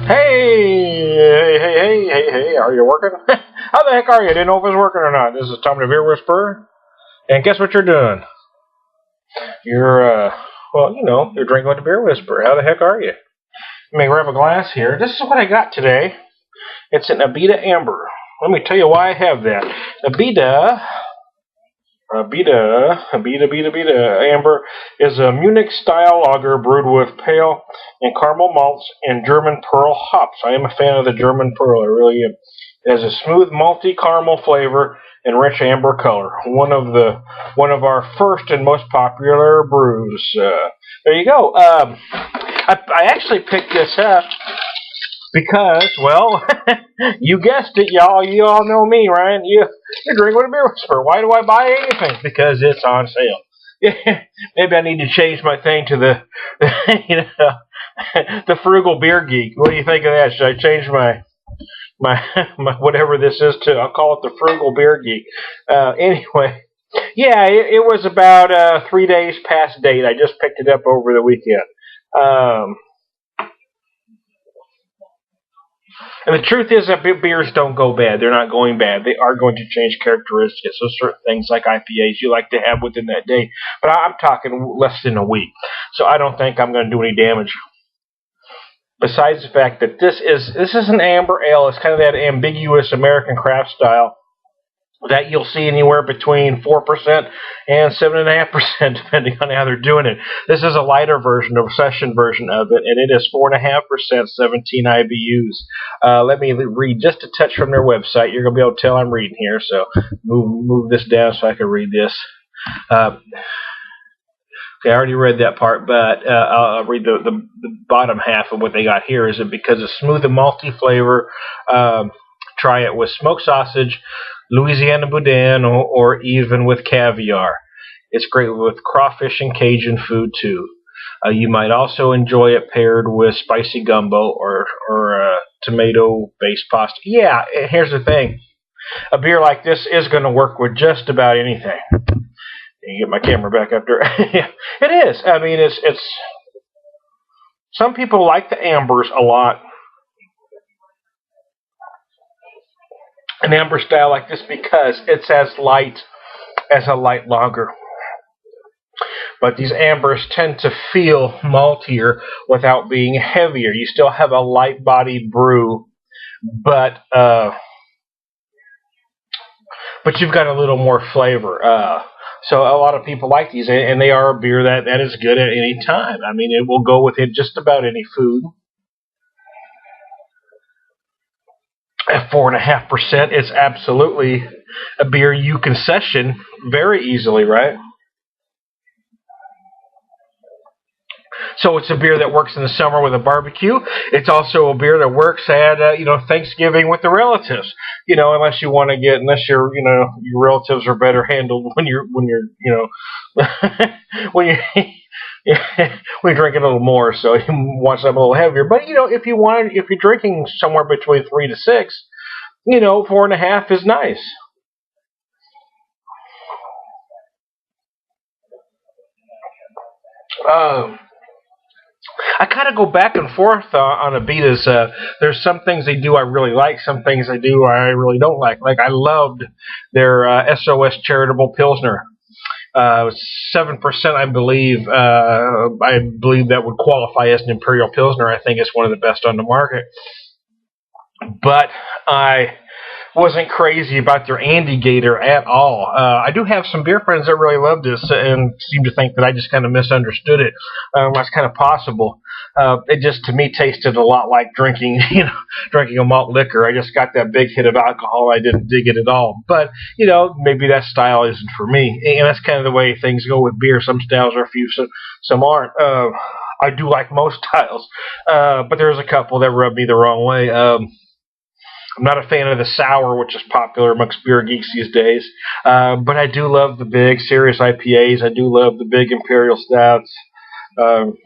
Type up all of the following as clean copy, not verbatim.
Hey, are you working? How the heck are you? Didn't know if it was working or not. This is Tom the Beer Whisperer. And guess what you're doing? You're drinking with the Beer Whisperer. How the heck are you? Let me grab a glass here. This is what I got today. It's an Abita Amber. Let me tell you why I have that. Abita Amber is a Munich-style lager brewed with pale and caramel malts and German Pearl hops. I am a fan of the German Pearl. I really am. It has a smooth, malty caramel flavor and rich amber color. One of our first and most popular brews. There you go. I actually picked this up because, well, you guessed it, y'all. You all know me, right? You're drinking with a Beer Whisperer. Why do I buy anything? Because it's on sale. Maybe I need to change my thing to the the frugal beer geek. What do you think of that? Should I change my whatever this is to? I'll call it the frugal beer geek. Anyway, yeah, it was about 3 days past date. I just picked it up over the weekend. And the truth is that beers don't go bad. They're not going bad. They are going to change characteristics. So certain things like IPAs you like to have within that day. But I'm talking less than a week. So I don't think I'm going to do any damage. Besides the fact that this is an amber ale. It's kind of that ambiguous American craft style that you'll see anywhere between 4% and 7.5%, depending on how they're doing it. This is a lighter version, a session version of it, and it is 4.5%, 17 IBUs. Let me read just a touch from their website. You're going to be able to tell I'm reading here, so move this down so I can read this. Okay, I already read that part, but I'll read the bottom half of what they got here. Is it because of smooth and malty flavor? Try it with smoked sausage, Louisiana boudin, or even with caviar. It's great with crawfish and Cajun food too. You might also enjoy it paired with spicy gumbo or tomato-based pasta. Yeah, here's the thing. A beer like this is going to work with just about anything. You get my camera back up there. Yeah, it is. I mean, it's. Some people like the ambers a lot. An amber style like this because it's as light as a light lager. But these ambers tend to feel maltier without being heavier. You still have a light-bodied brew, but you've got a little more flavor. So a lot of people like these, and they are a beer that is good at any time. I mean, it will go with just about any food. At 4.5%, it's absolutely a beer you can session very easily, right? So it's a beer that works in the summer with a barbecue. It's also a beer that works at Thanksgiving with the relatives. Unless your your relatives are better handled when you're when you we drink a little more, so you want something a little heavier. But if you're drinking somewhere between 3 to 6, 4.5 is nice. I kind of go back and forth on Abita's. There's some things they do I really like, some things they do I really don't like. Like I loved their SOS Charitable Pilsner. 7%, I believe. I believe that would qualify as an Imperial Pilsner. I think it's one of the best on the market. But I wasn't crazy about their Andy Gator at all. I do have some beer friends that really love this and seem to think that I just kind of misunderstood it. That's kind of possible. It just, to me, tasted a lot like drinking a malt liquor. I just got that big hit of alcohol. I didn't dig it at all. But, maybe that style isn't for me. And that's kind of the way things go with beer. Some styles are a few, some aren't. I do like most styles. But there's a couple that rub me the wrong way. I'm not a fan of the sour, which is popular amongst beer geeks these days. But I do love the big, serious IPAs. I do love the big Imperial Stouts. And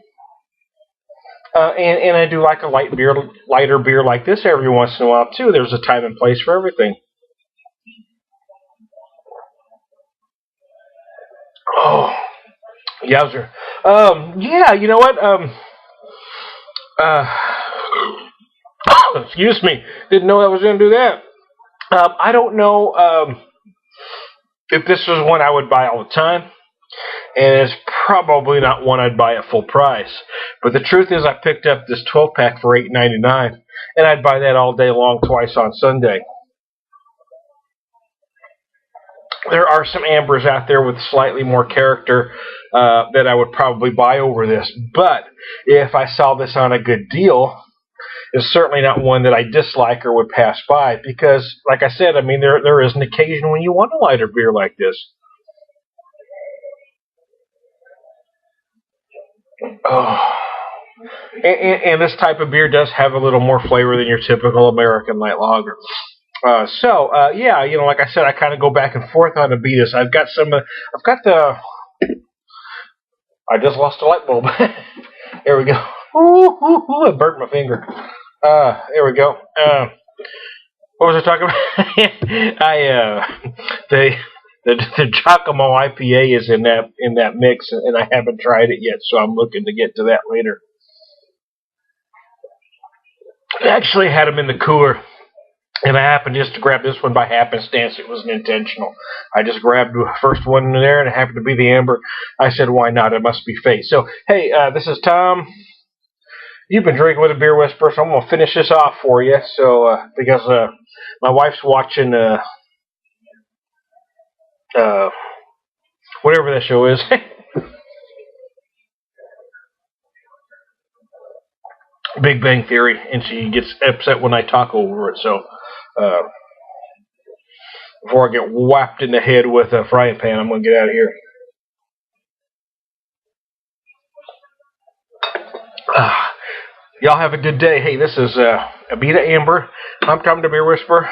I do like a lighter beer like this every once in a while, too. There's a time and place for everything. Oh, yowzer. Yeah, you know what? Uh, excuse me. Didn't know I was going to do that. I don't know if this was one I would buy all the time. And it's probably not one I'd buy at full price. But the truth is, I picked up this 12-pack for $8.99, and I'd buy that all day long, twice on Sunday. There are some ambers out there with slightly more character that I would probably buy over this. But if I saw this on a good deal, it's certainly not one that I dislike or would pass by. Because, like I said, I mean, there is an occasion when you want a lighter beer like this. Oh. And this type of beer does have a little more flavor than your typical American light lager. Yeah, like I said, I kind of go back and forth on Abitas. I just lost a light bulb. There we go. I burnt my finger. There we go. What was I talking about? The Giacomo IPA is in that mix, and I haven't tried it yet, so I'm looking to get to that later. I actually had them in the cooler, and I happened just to grab this one by happenstance. It wasn't intentional. I just grabbed the first one in there, and it happened to be the Amber. I said, why not? It must be fate. So, hey, this is Tom. You've been drinking with a beer whisperer, so I'm going to finish this off for you. So, because my wife's watching whatever that show is. Big Bang Theory, and she gets upset when I talk over it. So, before I get whapped in the head with a frying pan, I'm going to get out of here. Y'all have a good day. Hey, this is Abita Amber. I'm Tom the Beer Whisperer,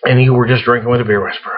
and you were just drinking with a Beer Whisperer.